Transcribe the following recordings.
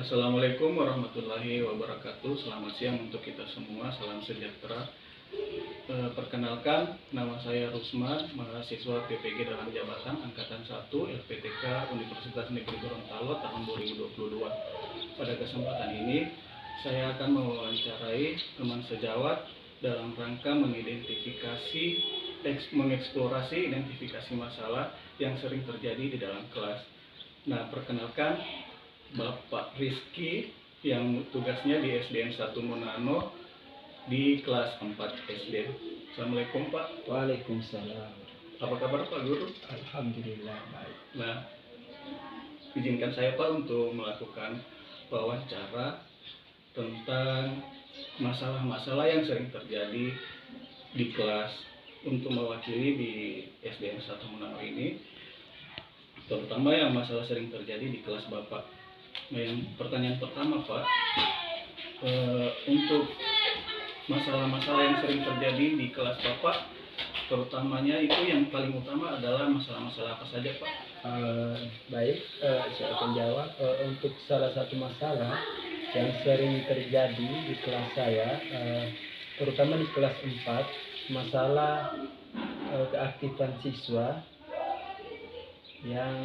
Assalamualaikum warahmatullahi wabarakatuh. Selamat siang untuk kita semua. Salam sejahtera. Perkenalkan, nama saya Rusman, mahasiswa PPG dalam jabatan Angkatan 1 LPTK Universitas Negeri Gorontalo tahun 2022. Pada kesempatan ini, saya akan mewawancarai teman sejawat dalam rangka mengeksplorasi identifikasi masalah yang sering terjadi di dalam kelas. Nah, perkenalkan Bapak Rizky yang tugasnya di SDN 1 Monano di kelas 4 SD. Assalamualaikum Pak. Waalaikumsalam. Apa kabar Pak Guru? Alhamdulillah baik. Nah, izinkan saya Pak untuk melakukan wawancara tentang masalah-masalah yang sering terjadi di kelas untuk mewakili di SDN 1 Monano ini, terutama yang masalah sering terjadi di kelas Bapak. Nah, yang pertanyaan pertama Pak, untuk masalah-masalah yang sering terjadi di kelas Bapak, terutamanya itu yang paling utama adalah masalah-masalah apa saja Pak? Baik, saya akan jawab. Untuk salah satu masalah yang sering terjadi di kelas saya, terutama di kelas 4, masalah keaktifan siswa yang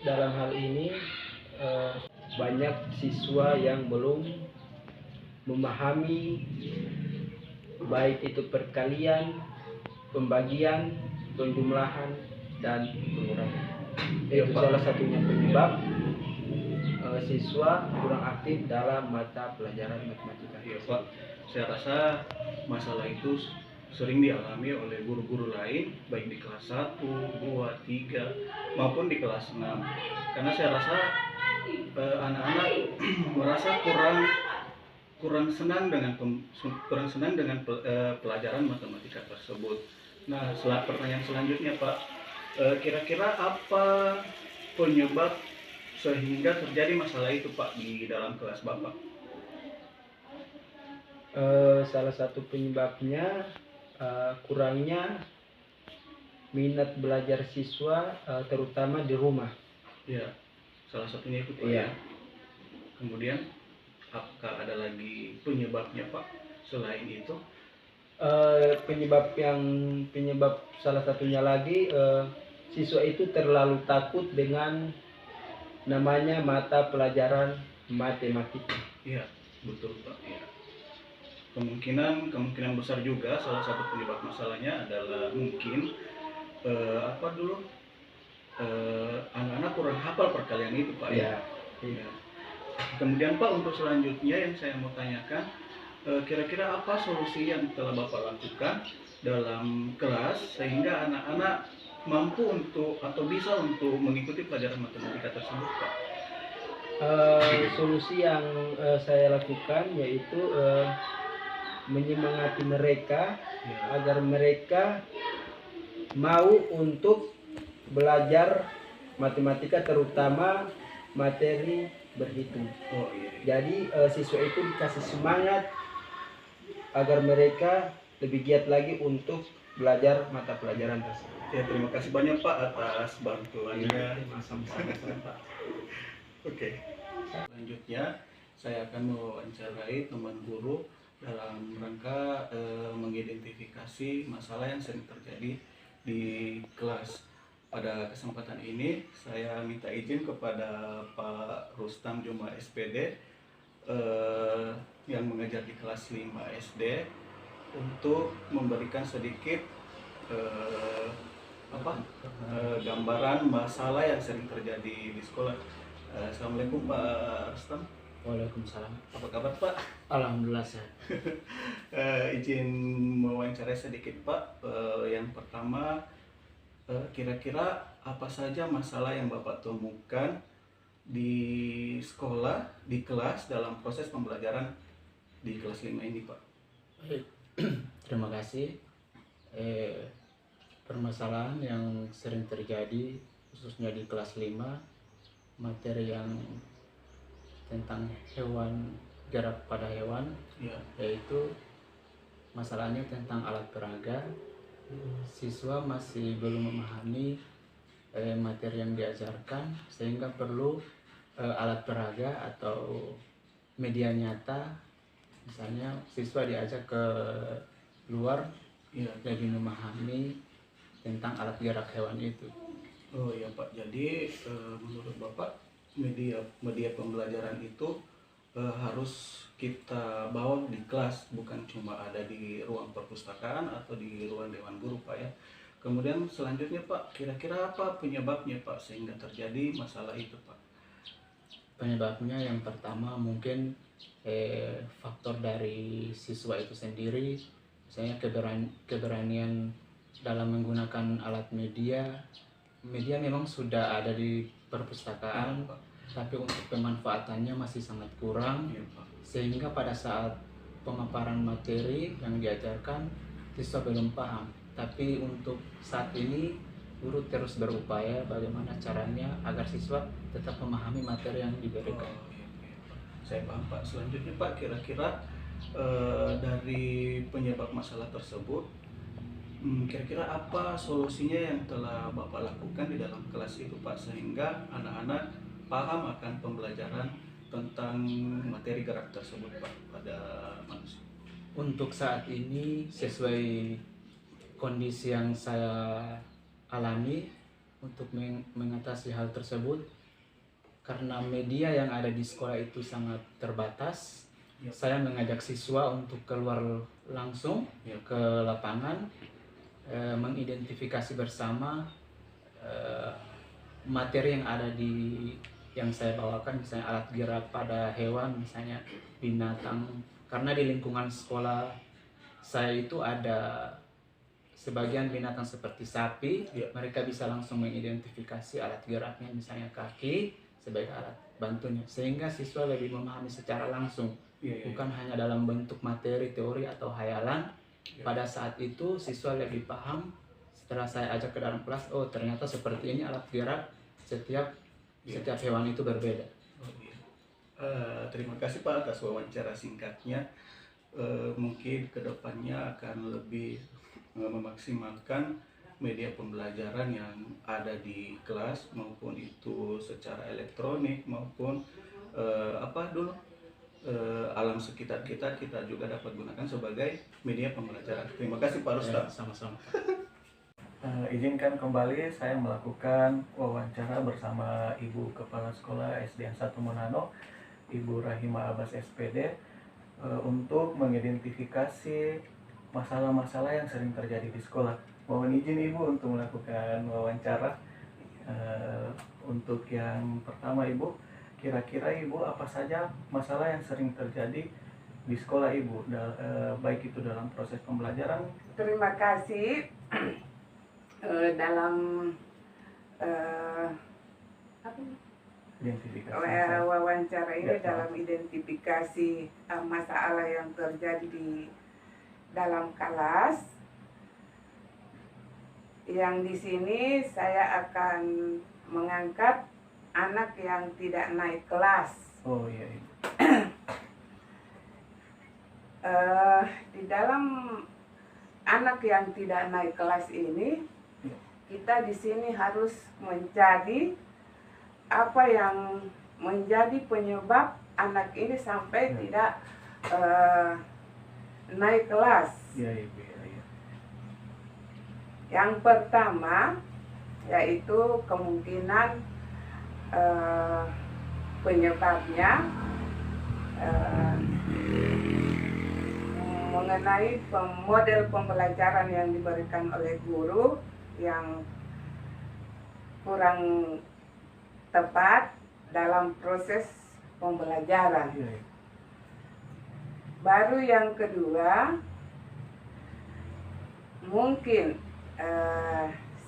dalam hal ini banyak siswa yang belum memahami baik itu perkalian, pembagian, penjumlahan, dan pengurangan. Itu salah satunya penyebab siswa kurang aktif dalam mata pelajaran matematika. Iya Pak, saya rasa masalah itu sering dialami oleh guru-guru lain, baik di kelas 1, 2, 3, maupun di kelas 6. Karena saya rasa anak-anak merasa kurang senang dengan pelajaran matematika tersebut. Nah, pertanyaan selanjutnya Pak, kira-kira apa penyebab sehingga terjadi masalah itu Pak di dalam kelas Bapak? Salah satu penyebabnya kurangnya minat belajar siswa, terutama di rumah. Ya, salah satunya itu Pak. Iya. Kemudian apakah ada lagi penyebabnya Pak selain itu? Penyebab salah satunya lagi, siswa itu terlalu takut dengan namanya mata pelajaran matematika. Iya, betul Pak. Ya. Kemungkinan besar juga salah satu penyebab masalahnya adalah mungkin anak-anak kurang hafal perkalian itu Pak. Ya. Ya. Kemudian Pak, untuk selanjutnya yang saya mau tanyakan, kira-kira apa solusi yang telah Bapak lakukan dalam kelas sehingga anak-anak mampu atau bisa untuk mengikuti pelajaran matematika tersebut Pak? Solusi yang saya lakukan yaitu menyemangati mereka agar mereka mau untuk belajar matematika, terutama materi berhitung. Oh iya. Jadi siswa itu dikasih semangat agar mereka lebih giat lagi untuk belajar mata pelajaran tersebut. Ya, terima kasih banyak Pak atas bantuannya. Sama-sama Pak. Oke. Selanjutnya saya akan mewawancarai teman guru dalam rangka mengidentifikasi masalah yang sering terjadi di kelas. Pada kesempatan ini saya minta izin kepada Pak Rustam Juma SPD yang mengajar di kelas 5 SD untuk memberikan sedikit gambaran masalah yang sering terjadi di sekolah. Assalamualaikum Pak Rustam. Waalaikumsalam. Apa kabar Pak? Alhamdulillah sehat. Izin mewawancarai sedikit Pak. Yang pertama, kira-kira apa saja masalah yang Bapak temukan di sekolah, di kelas dalam proses pembelajaran di kelas 5 ini Pak? Terima kasih. Permasalahan yang sering terjadi khususnya di kelas 5, materi yang tentang hewan, jarak pada hewan, Ya. Yaitu masalahnya tentang alat peraga. Siswa masih belum memahami materi yang diajarkan, sehingga perlu alat peraga atau media nyata, misalnya siswa diajak ke luar Iya. lebih memahami tentang alat gerak hewan itu. Oh iya Pak, jadi menurut Bapak media media pembelajaran itu harus kita bawa di kelas, bukan cuma ada di ruang perpustakaan atau di ruang dewan guru Pak ya. Kemudian selanjutnya Pak, kira-kira apa penyebabnya Pak sehingga terjadi masalah itu Pak? Penyebabnya yang pertama mungkin faktor dari siswa itu sendiri, misalnya keberanian dalam menggunakan alat media. Media memang sudah ada di perpustakaan, Iya, Pak. tapi untuk pemanfaatannya masih sangat kurang, Iya Pak. sehingga pada saat pemaparan materi yang diajarkan siswa belum paham. Tapi untuk saat ini guru terus berupaya bagaimana caranya agar siswa tetap memahami materi yang diberikan. Oh, iya, iya, Pak. Saya paham Pak. Selanjutnya Pak, kira-kira dari penyebab masalah tersebut, kira-kira apa solusinya yang telah Bapak lakukan di dalam kelas itu Pak sehingga anak-anak paham akan pembelajaran tentang materi gerak tersebut Pak pada manusia? Untuk saat ini sesuai kondisi yang saya alami, untuk mengatasi hal tersebut, karena media yang ada di sekolah itu sangat terbatas, Ya. saya mengajak siswa untuk keluar langsung Ya. ke lapangan, mengidentifikasi bersama materi yang ada yang saya bawakan, misalnya alat gerak pada hewan, misalnya binatang. Karena di lingkungan sekolah saya itu ada sebagian binatang seperti sapi, Ya. mereka bisa langsung mengidentifikasi alat geraknya, misalnya kaki sebagai alat bantunya, sehingga siswa lebih memahami secara langsung, Ya, ya, bukan hanya dalam bentuk materi, teori, atau hayalan. Ya. Pada saat itu siswa lebih paham setelah saya ajak ke dalam kelas, oh ternyata seperti ini alat gerak, setiap hewan itu berbeda. Oh, iya. Terima kasih Pak atas wawancara singkatnya. Mungkin kedepannya akan lebih memaksimalkan media pembelajaran yang ada di kelas, maupun itu secara elektronik maupun alam sekitar kita juga dapat gunakan sebagai media pembelajaran. Terima kasih Pak Rustam. Sama-sama. Izinkan kembali saya melakukan wawancara bersama Ibu Kepala Sekolah SDN 1 Monano, Ibu Rahima Abbas SPD, untuk mengidentifikasi masalah-masalah yang sering terjadi di sekolah. Mohon izin Ibu untuk melakukan wawancara. Untuk yang pertama Ibu, kira-kira Ibu apa saja masalah yang sering terjadi di sekolah Ibu, baik itu dalam proses pembelajaran? Terima kasih. Dalam wawancara ini, dalam identifikasi masalah yang terjadi di dalam kelas, yang di sini saya akan mengangkat anak yang tidak naik kelas. Oh iya. Di dalam anak yang tidak naik kelas ini, kita di sini harus mencari apa yang menjadi penyebab anak ini sampai tidak naik kelas. Ya. Yang pertama yaitu kemungkinan penyebabnya mengenai model pembelajaran yang diberikan oleh guru yang kurang tepat dalam proses pembelajaran. Baru yang kedua, mungkin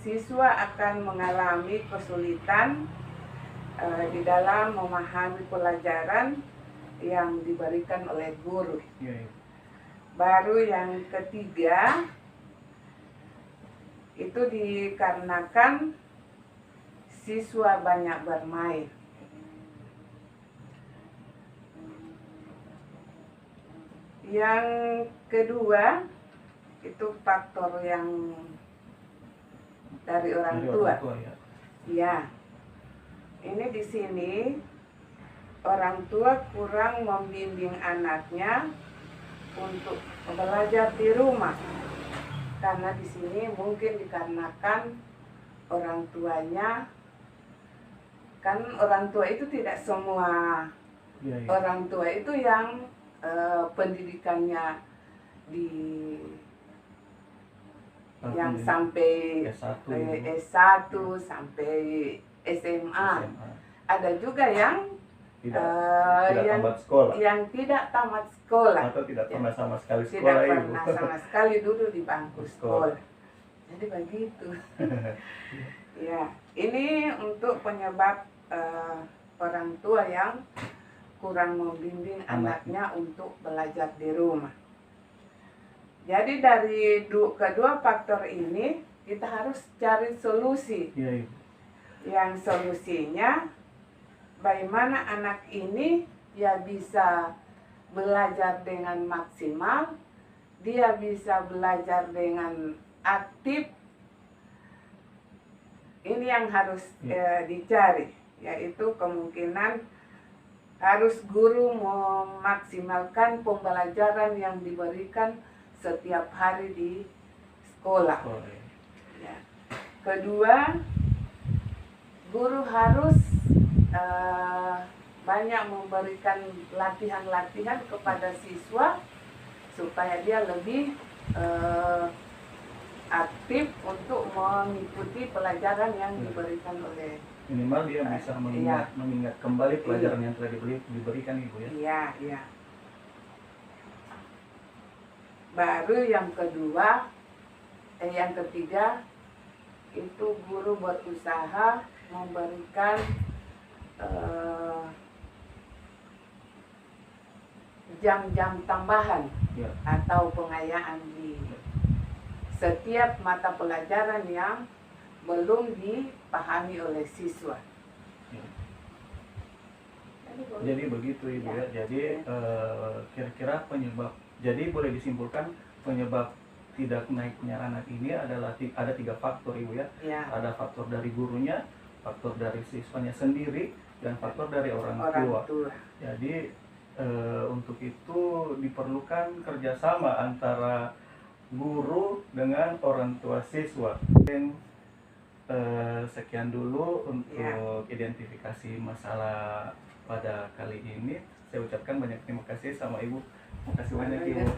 siswa akan mengalami kesulitan di dalam memahami pelajaran yang diberikan oleh guru. Baru yang ketiga, itu dikarenakan siswa banyak bermain. Yang kedua, itu faktor yang dari orang tua. Ya. Ya, ini di sini orang tua kurang membimbing anaknya untuk belajar di rumah. Karena di sini mungkin dikarenakan orang tuanya, kan orang tua itu tidak semua orang tua itu yang pendidikannya di yang sampai S1 sampai SMA. Ada juga yang tidak tamat sekolah, yang tidak tamat sekolah atau tidak pernah sama sekali tidak sekolah, pernah sama sekali duduk di bangku sekolah. Jadi begitu. Ya, ini untuk penyebab orang tua yang kurang membimbing anaknya untuk belajar di rumah. Jadi dari kedua faktor ini kita harus cari solusi. Ya, Ibu. Yang solusinya bagaimana anak ini ya bisa belajar dengan maksimal, dia bisa belajar dengan aktif. Ini yang harus dicari, yaitu kemungkinan harus guru memaksimalkan pembelajaran yang diberikan setiap hari di sekolah. Ya. Kedua, guru harus banyak memberikan latihan-latihan kepada siswa supaya dia lebih aktif untuk mengikuti pelajaran yang diberikan oleh Minimal dia bisa mengingat kembali pelajaran yang telah diberikan, Ibu, ya. Iya, iya. Baru yang kedua, yang ketiga itu guru berusaha memberikan jam-jam tambahan atau pengayaan di setiap mata pelajaran yang belum dipahami oleh siswa. Jadi begitu, Ibu, ya. Jadi kira-kira penyebab, jadi boleh disimpulkan penyebab tidak naiknya anak ini adalah ada 3 faktor, Ibu, ya. Ada faktor dari gurunya, faktor dari siswanya sendiri, dan faktor dari orang tua. Jadi untuk itu diperlukan kerjasama antara guru dengan orang tua siswa. Sekian dulu untuk identifikasi masalah pada kali ini. Saya ucapkan banyak terima kasih sama Ibu. Terima kasih banyak, Ibu.